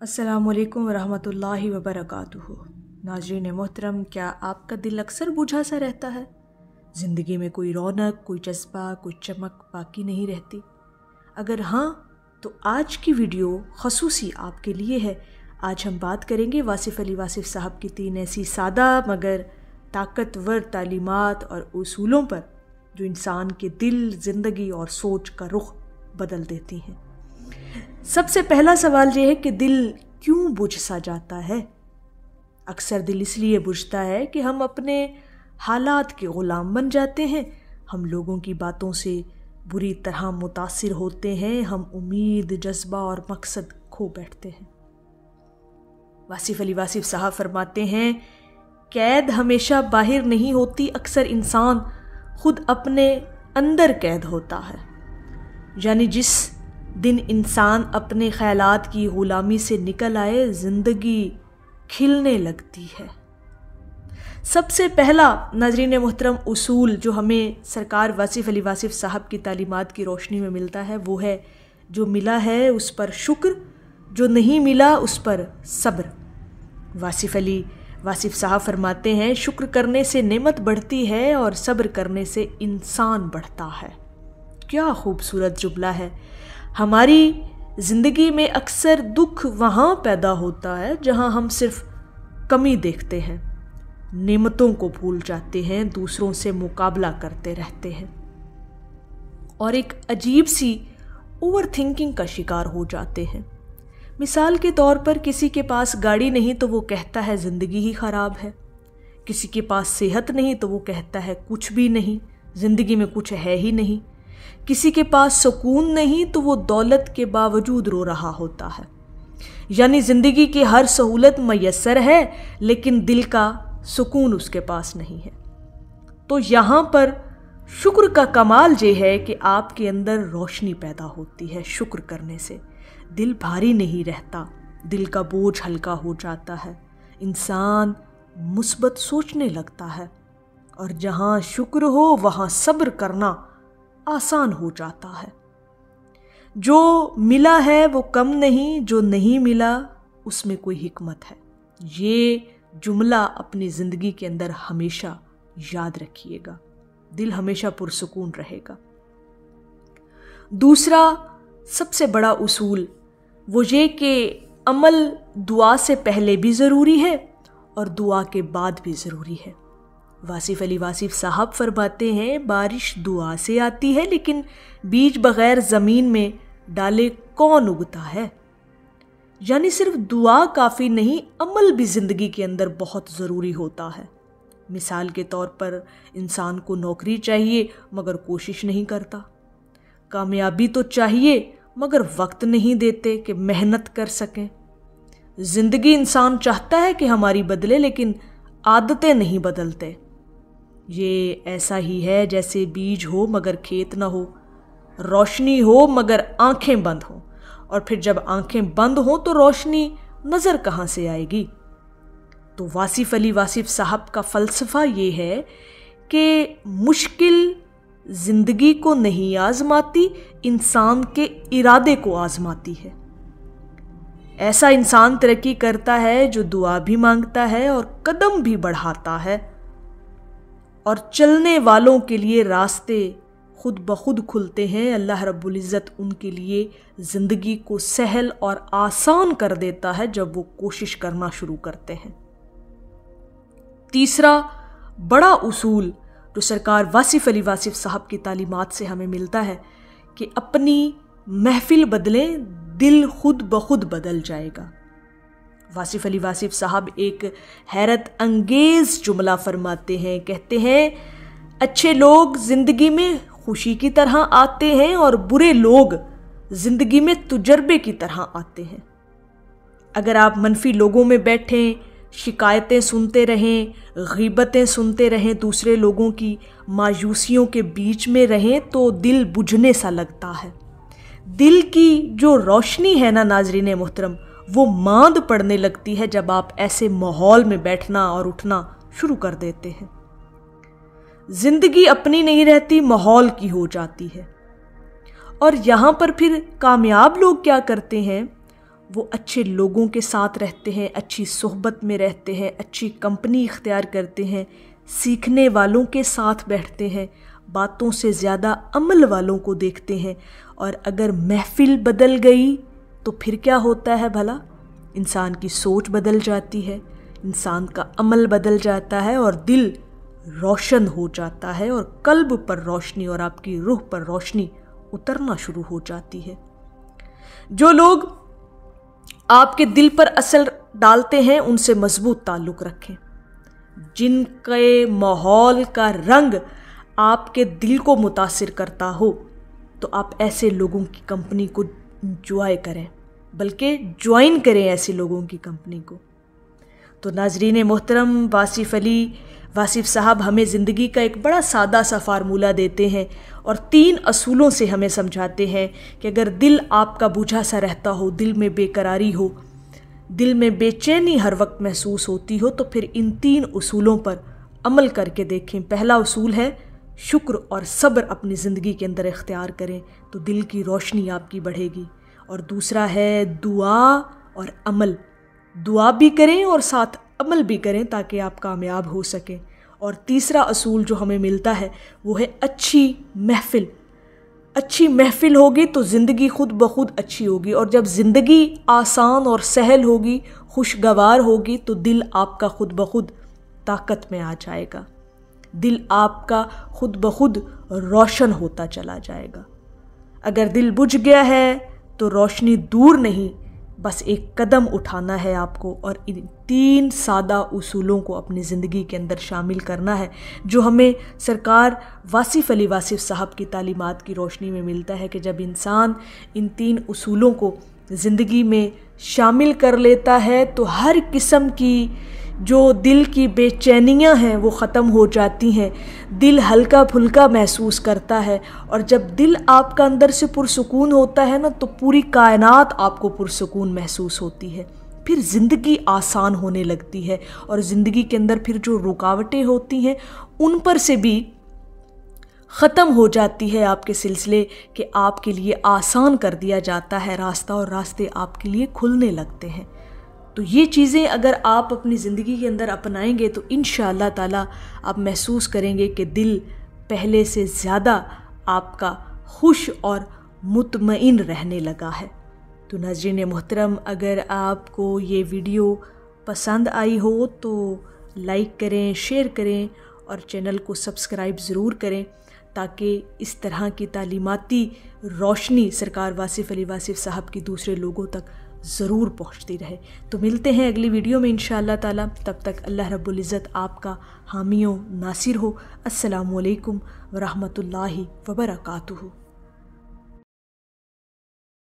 अस्सलामु अलैकुम वरहमतुल्लाहि वबरकातुहू। नाज़रीन मोहतरम, क्या आपका दिल अक्सर बुझा सा रहता है? ज़िंदगी में कोई रौनक, कोई जज्बा, कोई चमक बाकी नहीं रहती? अगर हाँ, तो आज की वीडियो ख़ुसूसी आपके लिए है। आज हम बात करेंगे वासिफ़ अली वासिफ़ साहब की 3 ऐसी सादा मगर ताकतवर तालीमात और उसूलों पर जो इंसान के दिल, ज़िंदगी और सोच का रुख बदल देती हैं। सबसे पहला सवाल ये है कि दिल क्यों बुझ सा जाता है? अक्सर दिल इसलिए बुझता है कि हम अपने हालात के ग़ुलाम बन जाते हैं। हम लोगों की बातों से बुरी तरह मुतासिर होते हैं। हम उम्मीद, जज्बा और मकसद खो बैठते हैं। वासिफ़ अली वासिफ़ साहब फरमाते हैं, कैद हमेशा बाहर नहीं होती, अक्सर इंसान खुद अपने अंदर कैद होता है। यानी जिस दिन इंसान अपने ख्यालात की ग़ुलामी से निकल आए, ज़िंदगी खिलने लगती है। सबसे पहला नाज़रीन मोहतरम उसूल जो हमें सरकार वासिफ़ अली वासिफ़ साहब की तालीमात की रोशनी में मिलता है वो है, जो मिला है उस पर शुक्र, जो नहीं मिला उस पर सब्र। वासिफ़ अली वासिफ़ साहब फरमाते हैं, शुक्र करने से नेमत बढ़ती है और सब्र करने से इंसान बढ़ता है। क्या खूबसूरत जुमला है। हमारी ज़िंदगी में अक्सर दुख वहाँ पैदा होता है जहाँ हम सिर्फ कमी देखते हैं, नेमतों को भूल जाते हैं, दूसरों से मुकाबला करते रहते हैं और एक अजीब सी ओवर थिंकिंग का शिकार हो जाते हैं। मिसाल के तौर पर किसी के पास गाड़ी नहीं तो वो कहता है ज़िंदगी ही ख़राब है। किसी के पास सेहत नहीं तो वो कहता है कुछ भी नहीं, ज़िंदगी में कुछ है ही नहीं। किसी के पास सुकून नहीं तो वो दौलत के बावजूद रो रहा होता है। यानी ज़िंदगी की हर सहूलत मयस्सर है लेकिन दिल का सुकून उसके पास नहीं है। तो यहाँ पर शुक्र का कमाल ये है कि आपके अंदर रोशनी पैदा होती है। शुक्र करने से दिल भारी नहीं रहता, दिल का बोझ हल्का हो जाता है, इंसान मुस्बत सोचने लगता है और जहाँ शुक्र हो वहाँ सब्र करना आसान हो जाता है। जो मिला है वो कम नहीं, जो नहीं मिला उसमें कोई हिकमत है। ये जुमला अपनी ज़िंदगी के अंदर हमेशा याद रखिएगा, दिल हमेशा पुरसुकून रहेगा। दूसरा सबसे बड़ा उसूल वो ये कि अमल दुआ से पहले भी ज़रूरी है और दुआ के बाद भी ज़रूरी है। वासिफ़ अली वासिफ़ साहब फरमाते हैं, बारिश दुआ से आती है लेकिन बीज बग़ैर ज़मीन में डाले कौन उगता है। यानी सिर्फ दुआ काफ़ी नहीं, अमल भी ज़िंदगी के अंदर बहुत ज़रूरी होता है। मिसाल के तौर पर इंसान को नौकरी चाहिए मगर कोशिश नहीं करता, कामयाबी तो चाहिए मगर वक्त नहीं देते कि मेहनत कर सकें। ज़िंदगी इंसान चाहता है कि हमारी बदले लेकिन आदतें नहीं बदलते। ये ऐसा ही है जैसे बीज हो मगर खेत ना हो, रोशनी हो मगर आंखें बंद हों, और फिर जब आंखें बंद हों तो रोशनी नज़र कहाँ से आएगी। तो वासिफ़ अली वासिफ़ साहब का फ़लसफ़ा ये है कि मुश्किल ज़िंदगी को नहीं आज़माती, इंसान के इरादे को आज़माती है। ऐसा इंसान तरक्की करता है जो दुआ भी मांगता है और कदम भी बढ़ाता है, और चलने वालों के लिए रास्ते खुद ब खुद खुलते हैं। अल्लाह रब्बुल इज़्ज़त उनके लिए ज़िंदगी को सहल और आसान कर देता है जब वो कोशिश करना शुरू करते हैं। तीसरा बड़ा उसूल जो सरकार वासिफ़ अली वासिफ़ साहब की तालीमात से हमें मिलता है कि अपनी महफिल बदलें, दिल खुद ब खुद बदल जाएगा। वासिफ़ अली वासिफ़ साहब एक हैरत अंगेज़ जुमला फरमाते हैं, कहते हैं, अच्छे लोग ज़िंदगी में खुशी की तरह आते हैं और बुरे लोग ज़िंदगी में तजुर्बे की तरह आते हैं। अगर आप मनफी लोगों में बैठें, शिकायतें सुनते रहें, ग़ीबतें सुनते रहें, दूसरे लोगों की मायूसियों के बीच में रहें तो दिल बुझने सा लगता है। दिल की जो रोशनी है ना नाज़रीन मोहतरम, वो मांद पड़ने लगती है जब आप ऐसे माहौल में बैठना और उठना शुरू कर देते हैं। ज़िंदगी अपनी नहीं रहती, माहौल की हो जाती है। और यहाँ पर फिर कामयाब लोग क्या करते हैं, وہ اچھے لوگوں کے ساتھ رہتے ہیں، اچھی صحبت میں رہتے ہیں، اچھی کمپنی اختیار کرتے ہیں، سیکھنے والوں کے ساتھ بیٹھتے ہیں، باتوں سے زیادہ عمل والوں کو دیکھتے ہیں۔ اور اگر محفل بدل گئی تو پھر کیا ہوتا ہے بھلا؟ انسان کی سوچ بدل جاتی ہے، انسان کا عمل بدل جاتا ہے اور دل روشن ہو جاتا ہے اور قلب پر روشنی اور آپ کی روح پر روشنی اترنا شروع ہو جاتی ہے۔ جو لوگ آپ کے دل پر اثر ڈالتے ہیں ان سے مضبوط تعلق رکھیں۔ جن کے ماحول کا رنگ آپ کے دل کو متاثر کرتا ہو تو آپ ایسے لوگوں کی کمپنی کو انجوائے کریں، بلکہ جوائن کریں ایسے لوگوں کی کمپنی کو۔ تو ناظرین محترم، واصف صاحب ہمیں زندگی کا ایک بڑا سادہ سا فارمولہ دیتے ہیں اور 3 اصولوں سے ہمیں سمجھاتے ہیں کہ اگر دل آپ کا بوجھا سا رہتا ہو، دل میں بے قراری ہو، دل میں بے چینی ہر وقت محسوس ہوتی ہو، تو پھر ان 3 اصولوں پر عمل کر کے دیکھیں۔ پہلا اصول ہے شکر اور صبر اپنی زندگی کے اندر اختیار کریں تو دل کی روشنی آپ کی بڑھے گی۔ اور دوسرا ہے دعا اور عمل، دعا بھی کریں اور ساتھ عمل بھی کریں تاکہ آپ کامیاب ہو سکیں۔ اور تیسرا اصول جو ہمیں ملتا ہے وہ ہے اچھی محفل۔ اچھی محفل ہوگی تو زندگی خود بخود اچھی ہوگی، اور جب زندگی آسان اور سہل ہوگی، خوشگوار ہوگی، تو دل آپ کا خود بخود طاقت میں آ جائے گا، دل آپ کا خود بخود روشن ہوتا چلا جائے گا۔ اگر دل بجھ گیا ہے تو روشنی دور نہیں، بس ایک قدم اٹھانا ہے آپ کو، اور ان 3 سادہ اصولوں کو اپنی زندگی کے اندر شامل کرنا ہے، جو ہمیں سرکار واصف علی واصف صاحب کی تعلیمات کی روشنی میں ملتا ہے کہ جب انسان ان 3 اصولوں کو زندگی میں شامل کر لیتا ہے تو ہر قسم کی جو دل کی بے چینیاں ہیں وہ ختم ہو جاتی ہیں، دل ہلکا پھلکا محسوس کرتا ہے، اور جب دل آپ کا اندر سے پرسکون ہوتا ہے نا تو پوری کائنات آپ کو پرسکون محسوس ہوتی ہے، پھر زندگی آسان ہونے لگتی ہے، اور زندگی کے اندر پھر جو رکاوٹیں ہوتی ہیں ان پر سے بھی ختم ہو جاتی ہے آپ کے سلسلے، کہ آپ کے لیے آسان کر دیا جاتا ہے راستہ، اور راستے آپ کے لیے کھلنے لگتے ہیں۔ تو یہ چیزیں اگر آپ اپنی زندگی کے اندر اپنائیں گے تو انشاءاللہ تعالی آپ محسوس کریں گے کہ دل پہلے سے زیادہ آپ کا خوش اور مطمئن رہنے لگا ہے۔ تو ناظرین محترم، اگر آپ کو یہ ویڈیو پسند آئی ہو تو لائک کریں، شیئر کریں اور چینل کو سبسکرائب ضرور کریں تاکہ اس طرح کی تعلیماتی روشنی سرکار واصف علی واصف صاحب کی دوسرے لوگوں تک ضرور پہنچتی رہے۔ تو ملتے ہیں اگلی ویڈیو میں انشاءاللہ تعالی، تب تک اللہ رب العزت آپ کا حامی و ناصر ہو۔ السلام علیکم ورحمۃ اللہ وبرکاتہ۔